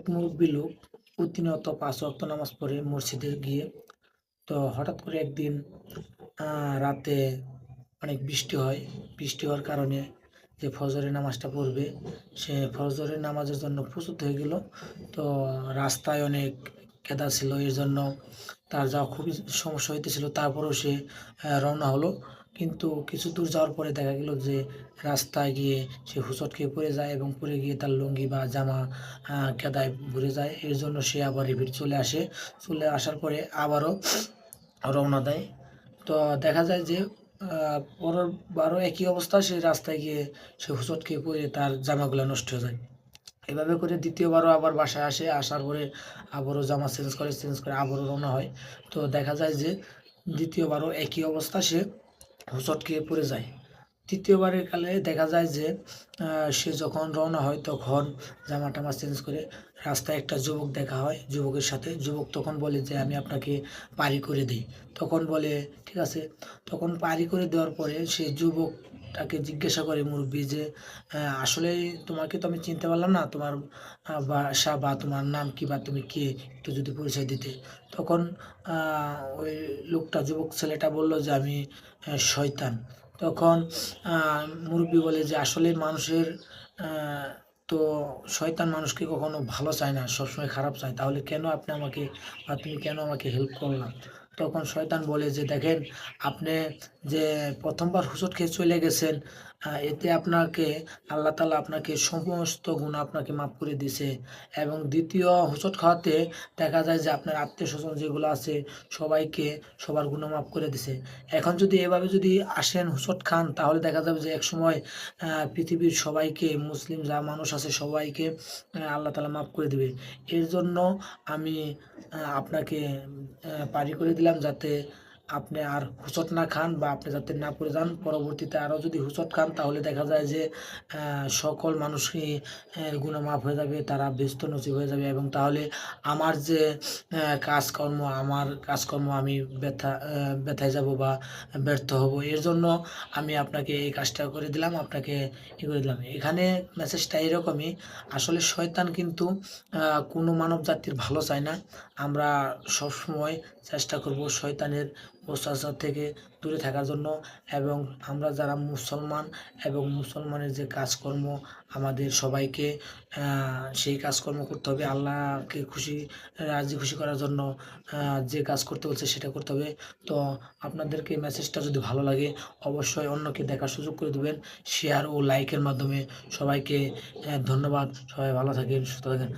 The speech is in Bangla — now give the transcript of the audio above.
এক মুরব্বী লোক প্রতিনিয়ত ৫ ওয়াক্ত নামাজ পড়ে মসজিদে গিয়ে। তো হঠাৎ করে একদিন রাতে অনেক বৃষ্টি হয়। বৃষ্টি হওয়ার কারণে যে ফজরের নামাজটা পড়বে, সে ফজরের নামাজের জন্য প্রস্তুত হয়ে গেল। তো রাস্তায় অনেক কাদা ছিল। এর জন্য তার যাওয়া খুবই সমস্যা হইতেছিল। তারপরেও সে রওনা হলো। কিন্তু কিছু দূর যাওয়ার পরে দেখা গেল যে রাস্তায় গিয়ে সে হোঁচট খেয়ে পড়ে যায় এবং পড়ে গিয়ে তার লুঙ্গি বা জামা কাদায় ভরে যায়। এর জন্য সে আবার রিপিট চলে আসে। চলে আসার পরে আবারও রওনা দেয়। তো দেখা যায় যে পরের বারও একই অবস্থা, সে রাস্তায় গিয়ে সে হোঁচট খেয়ে পড়ে তার জামাগুলা নষ্ট হয়ে যায়। এভাবে করে দ্বিতীয়বারও আবার বাসায় আসে। আসার পরে আবারও জামা চেঞ্জ করে আবারও রওনা হয়। তো দেখা যায় যে দ্বিতীয়বারও একই অবস্থা, সে হোঁচট খেয়ে পড়ে যায়। তৃতীয়বারের কালে দেখা যায় যে সে যখন রওনা হয় তখন জামা-টামা চেঞ্জ করে রাস্তায় একটা যুবক দেখা হয় যুবকের সাথে। যুবক তখন বলে যে, "আমি আপনাকে পাড়ি করে দেই।" তখন বলে, "ঠিক আছে।" তখন পাড়ি করে দেওয়ার পরে সে যুবকটাকে জিজ্ঞাসা করে মুরব্বি যে, "আসলেই তোমাকে তো আমি চিনতে পারলাম না। তোমার বাসা বা তোমার নাম কি বা তুমি কে? একটু যদি পরিচয় দিতে।" তখন আ ওই লোকটা, যুবক ছেলেটা বলল যে, "আমি শয়তান।" তখন আ মুরব্বি বলে যে, "আসলে মানুষের আ তো শয়তান মানুষকে কখনো ভালো চায় না, সবসময় খারাপ চায়। তাহলে কেন আপনি আমাকে বা তুমি কেন আমাকে হেল্প করলা?" তখন শয়তান বলে যে, "দেখেন, আপনি যে ১ম বার হোঁচট খেয়ে চলে গেছেন, এতে আপনাকে আল্লাহ তাআলা আপনাকে সমস্ত গুনাহ আপনাকে মাফ করে দিছে এবং ২য় হোঁচট খাওয়াতে দেখা যায় যে আপনার আত্মীয়স্বজন যেগুলো আছে সবাইকে সবার গুনাহ মাফ করে দিছে। এখন যদি এভাবে যদি আসেন হোঁচট খান, তাহলে দেখা যাবে যে একসময় পৃথিবীর সবাইকে, মুসলিম যা মানুষ আছে সবাইকে আল্লাহ তাআলা মাফ করে দিবে। এর জন্য আমি আপনাকে পারি করে দিলাম, যাতে আপনি আর হোঁচট না খান বা আপনি যাতে না পড়ে যান। পরবর্তীতে আরও যদি হোঁচট খান তাহলে দেখা যায় যে সকল মানুষই গুনাহ মাফ হয়ে যাবে, তারা বেহেশত নসিব হয়ে যাবে এবং তাহলে আমার যে কাজকর্ম আমি ব্যথায় যাব বা ব্যর্থ হব। এর জন্য আমি আপনাকে এই কাজটা করে দিলাম, আপনাকে করে দিলাম।" এখানে মেসেজটা এরকমই। আসলে শয়তান কিন্তু আ কোনো মানব জাতির ভালো চায় না। আমরা সবসময় চেষ্টা করব শয়তানের ওসওয়াসা থেকে দূরে থাকার জন্য এবং আমরা যারা মুসলমান এবং মুসলমানের যে কাজকর্ম, আমাদের সবাইকে আ সেই কাজকর্ম করতে হবে। আল্লাহকে রাজি খুশি করার জন্য যে কাজ করতে বলছে সেটা করতে হবে। তো আপনাদেরকে মেসেজটা যদি ভালো লাগে অবশ্যই অন্যকে দেখার সুযোগ করে দিবেন। শেয়ার ও লাইকের মাধ্যমে সবাইকে ধন্যবাদ। সবাই ভালো থাকেন, সুস্থ থাকেন।